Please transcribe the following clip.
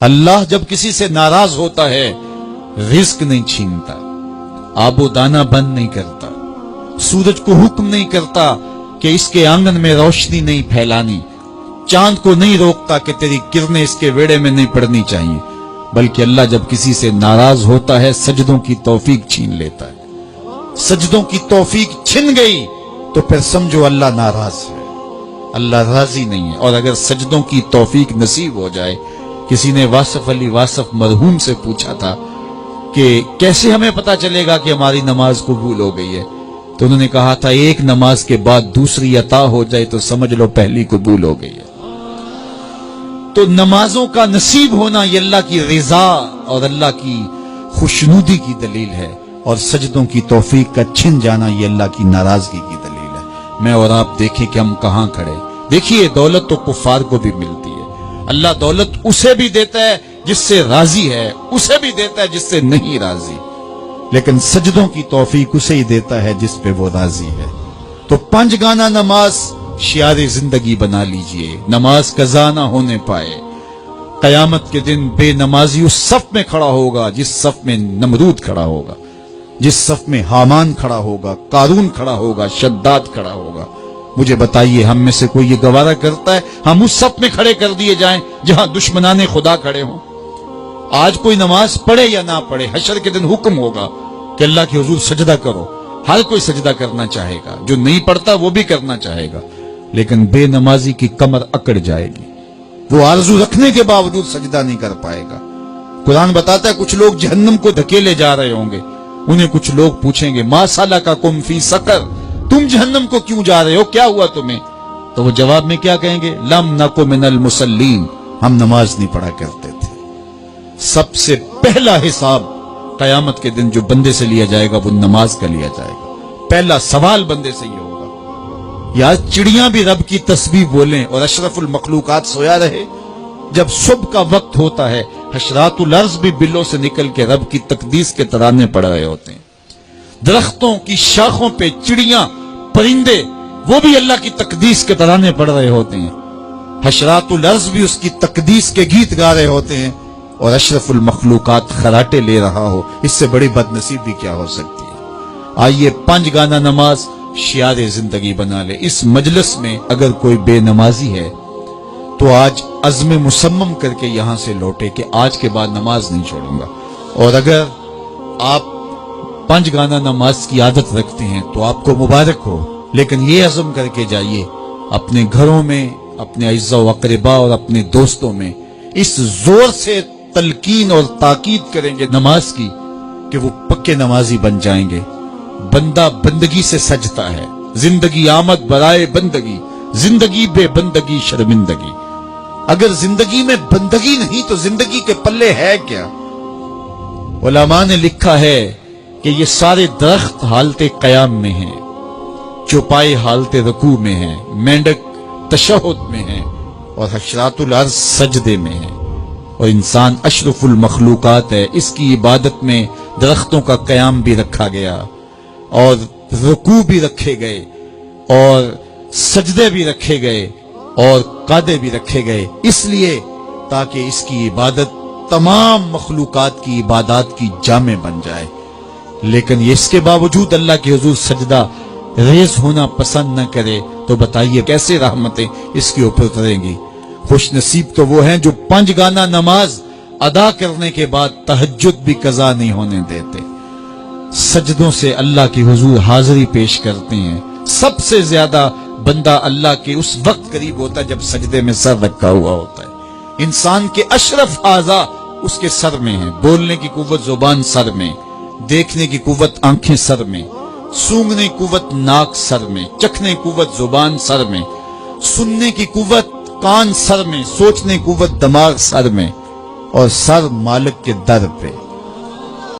اللہ جب کسی سے ناراض ہوتا ہے رزق نہیں چھینتا، آب و دانہ بند نہیں کرتا، سورج کو حکم نہیں کرتا کہ اس کے آنگن میں روشنی نہیں پھیلانی، چاند کو نہیں روکتا کہ تیری کرنیں اس کے ویڑے میں نہیں پڑنی چاہیے، بلکہ اللہ جب کسی سے ناراض ہوتا ہے سجدوں کی توفیق چھین لیتا ہے۔ سجدوں کی توفیق چھن گئی تو پھر سمجھو اللہ ناراض ہے، اللہ راضی نہیں ہے۔ اور اگر سجدوں کی توفیق نصیب ہو جائے، کسی نے واصف علی واصف مرحوم سے پوچھا تھا کہ کیسے ہمیں پتا چلے گا کہ ہماری نماز قبول ہو گئی ہے، تو انہوں نے کہا تھا ایک نماز کے بعد دوسری عطا ہو جائے تو سمجھ لو پہلی قبول ہو گئی ہے۔ تو نمازوں کا نصیب ہونا یہ اللہ کی رضا اور اللہ کی خوشنودی کی دلیل ہے، اور سجدوں کی توفیق کا چھن جانا یہ اللہ کی ناراضگی کی دلیل ہے۔ میں اور آپ دیکھیں کہ ہم کہاں کھڑے۔ دیکھیے دولت تو کفار کو بھی ملتی ہے، اللہ دولت اسے بھی دیتا ہے جس سے راضی ہے، اسے بھی دیتا ہے جس سے نہیں راضی، لیکن سجدوں کی توفیق اسے ہی دیتا ہے جس پہ وہ راضی ہے۔ تو 5 گانا نماز شعار زندگی بنا لیجئے، نماز قضا نہ ہونے پائے۔ قیامت کے دن بے نمازی اس صف میں کھڑا ہوگا جس صف میں نمرود کھڑا ہوگا، جس صف میں حامان کھڑا ہوگا، قارون کھڑا ہوگا، شداد کھڑا ہوگا۔ مجھے بتائیے ہم میں سے کوئی یہ گوارا کرتا ہے ہم اس صف میں کھڑے کر دیے جائیں جہاں دشمنان خدا کھڑے ہوں؟ آج کوئی نماز پڑھے یا نہ پڑھے، حشر کے دن حکم ہوگا کہ اللہ کے حضور سجدہ کرو۔ ہر کوئی سجدہ کرنا چاہے گا، جو نہیں پڑھتا وہ بھی کرنا چاہے گا، لیکن بے نمازی کی کمر اکڑ جائے گی، وہ آرزو رکھنے کے باوجود سجدہ نہیں کر پائے گا۔ قرآن بتاتا ہے کچھ لوگ جہنم کو دھکیلے جا رہے ہوں گے، انہیں کچھ لوگ پوچھیں گے ما سلککم فی سقر، تم جہنم کو کیوں جا رہے ہو، کیا ہوا تمہیں؟ تو وہ جواب میں کیا کہیں گے؟ لم نک من المصلین، ہم نماز نہیں پڑھا کرتے تھے۔ سب سے پہلا حساب قیامت کے دن جو بندے سے لیا جائے گا وہ نماز کا لیا جائے گا۔ پہلا سوال بندے سے یہ ہوگا۔ یا چڑیاں بھی رب کی تسبیح بولیں اور اشرف المخلوقات سویا رہے، جب صبح کا وقت ہوتا ہے حشرات الارض بھی بلوں سے نکل کے رب کی تقدیس کے ترانے پڑھ رہے ہوتے ہیں۔ درختوں کی شاخوں پہ چڑیاں پرندے وہ بھی اللہ کی تقدیس کے ترانے پڑھ رہے ہوتے ہیں، حشرات الارض بھی اس کی تقدیس کے گیت گا رہے ہوتے ہیں، اور اشرف المخلوقات خراٹے لے رہا ہو، اس سے بڑی بد نصیبی کیا ہو سکتی ہے؟ آئیے 5 گانا نماز شعار زندگی بنا لے۔ اس مجلس میں اگر کوئی بے نمازی ہے تو آج عزم مصمم کر کے یہاں سے لوٹے کہ آج کے بعد نماز نہیں چھوڑوں گا، اور اگر آپ 5 گانا نماز کی عادت رکھتے ہیں تو آپ کو مبارک ہو، لیکن یہ عزم کر کے جائیے اپنے گھروں میں، اپنے اعزاء و اقرباء اور اپنے دوستوں میں اس زور سے تلقین اور تاکید کریں گے نماز کی کہ وہ پکے نمازی بن جائیں گے۔ بندہ بندگی سے سجتا ہے، زندگی آمد برائے بندگی، زندگی بے بندگی شرمندگی۔ اگر زندگی میں بندگی نہیں تو زندگی کے پلے ہے کیا؟ علماء نے لکھا ہے کہ یہ سارے درخت حالت قیام میں ہیں، چوپائے حالت رکوع میں ہیں، مینڈک تشہد میں ہیں، اور حشرات الارض سجدے میں ہیں، اور انسان اشرف المخلوقات ہے۔ اس کی عبادت میں درختوں کا قیام بھی رکھا گیا، اور رکوع بھی رکھے گئے، اور سجدے بھی رکھے گئے، اور قعدے بھی رکھے گئے، اس لیے تاکہ اس کی عبادت تمام مخلوقات کی عبادات کی جامع بن جائے۔ لیکن اس کے باوجود اللہ کے حضور سجدہ ریز ہونا پسند نہ کرے تو بتائیے کیسے رحمتیں اس کے اوپر اتریں گی؟ خوش نصیب تو وہ ہیں جو 5 گانا نماز ادا کرنے کے بعد تہجد بھی قضا نہیں ہونے دیتے، سجدوں سے اللہ کے حضور حاضری پیش کرتے ہیں۔ سب سے زیادہ بندہ اللہ کے اس وقت قریب ہوتا ہے جب سجدے میں سر رکھا ہوا ہوتا ہے۔ انسان کے اشرف اعضاء اس کے سر میں ہیں، بولنے کی قوت زبان سر میں، دیکھنے کی قوت آنکھیں سر میں، سونگنے کی قوت ناک سر میں، چکھنے کی قوت زبان سر میں، سننے کی قوت کان سر میں، سوچنے کی قوت دماغ سر میں، اور سر مالک کے در پہ۔